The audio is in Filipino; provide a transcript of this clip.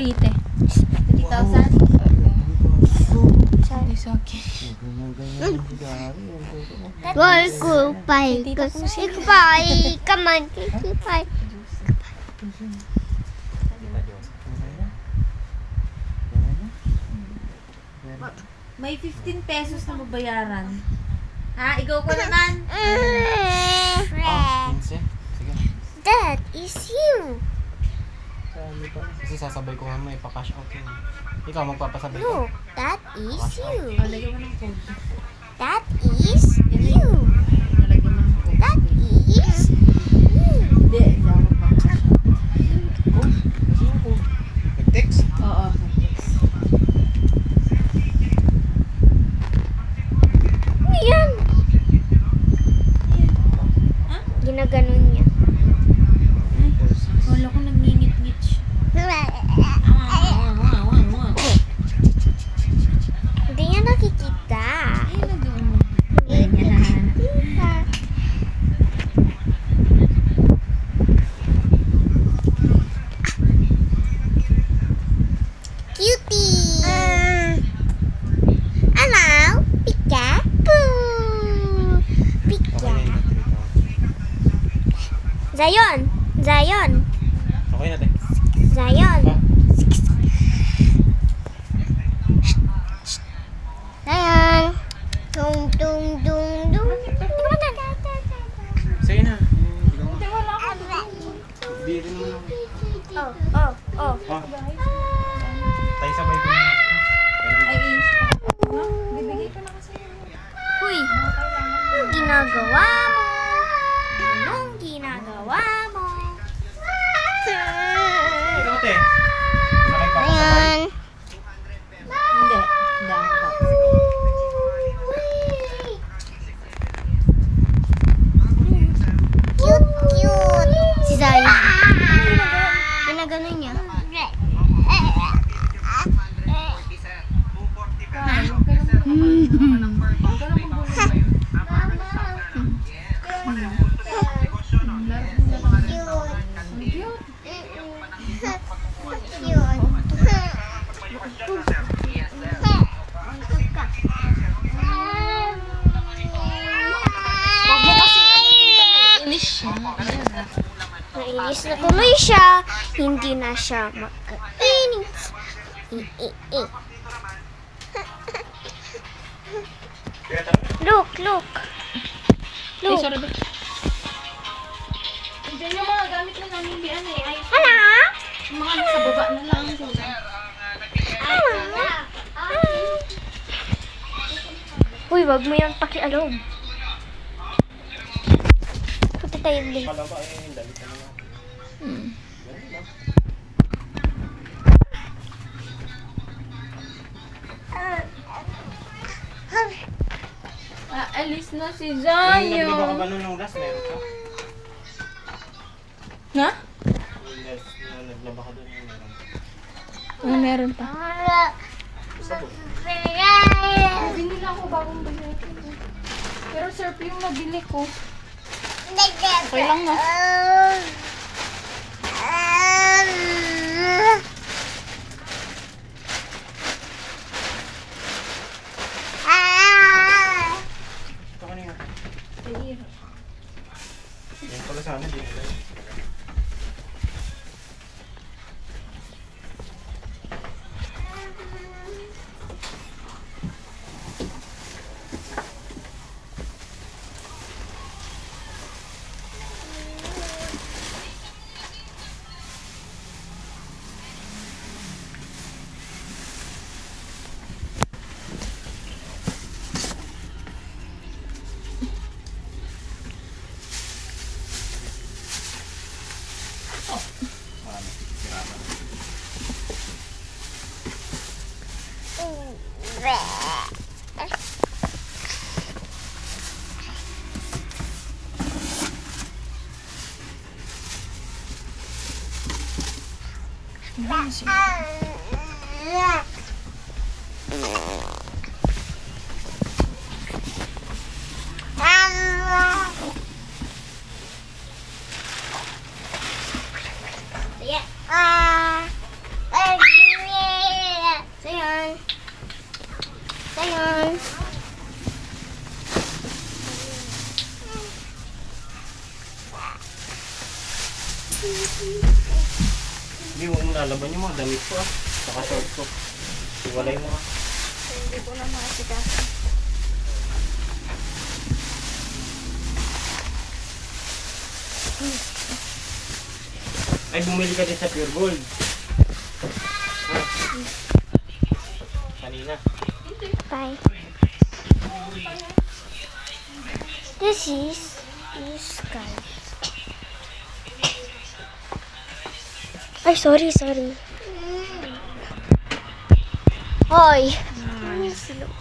3, te. 3,000? Sorry sa akin. Boy, goodbye. Goodbye. Come on. Goodbye. May 15 pesos na mabayaran. Ha? Ikaw ko naman. Ah, 15. Sige. That is you. Kasi sasabay ko nga may pa-cash out yun. Ikaw magpapasabay ko. Look, that is you. O, lagyan mo ng code. That is you. Lagyan mo ng code. That is you. Hindi, hindi ako magpapasya. Oh, kasi ako. Nag-text? Oo. Ano yan? Ha? Ginaganon niya. Wala ko nagngingit-ngit siya. Hindi niya nakikita. Ay, nagawin mo. Cutie! Hello, Pika-poo! Pika. Okay na yun. Zion! Zion! Okay na, te. Zion! Ah, Zion! Dung, dung, dung, dung. sige na. Hindi, wala ako. Hindi rin naman ako. Oh, oh, oh. Ah, tayo sabay ko na. Ay, inis ko. Ha? Bibigay ko na kasi. Huy! Anong ginagawa mo? Anong ginagawa mo? Ikaw, te. Nakipapasabay. Hindi. Hindi ako tapos. Cute, cute. Si Zion. Ginaganon niya. Inis siya. Nainis na tuloy siya. Hindi na siya makainis. Look, look. Ay, Look. sorry ba? Diyan yung mga gamit na namin biyan eh. Ay, Hala? yung mga nasa baba na lang sila. Uy, wag mo yan pakialam. Punta tayo ulit. Kala ba eh, damit na lang. Alis na si Yung naglaba ka ba Zion. nun nung last, meron ka? Ha? Yung last na naglaba ka dun, yung meron ka. Oh, meron pa. Gusto ko. Binili ako bagong bili. Pero surf yung nabili ko. Okay lang, no? Ito kanina. Yan pala sana, di ko lang. Yeah. Hindi, huwag mo lalaban yung mga damit ko ah. Saka short ko. Iwalay mo ah. Hindi ko na makasikaso. Ay, bumili ka din sa Pure Gold. Ah. Kanina. Bye. This is sky. Ay, sorry. Hoy. Silo.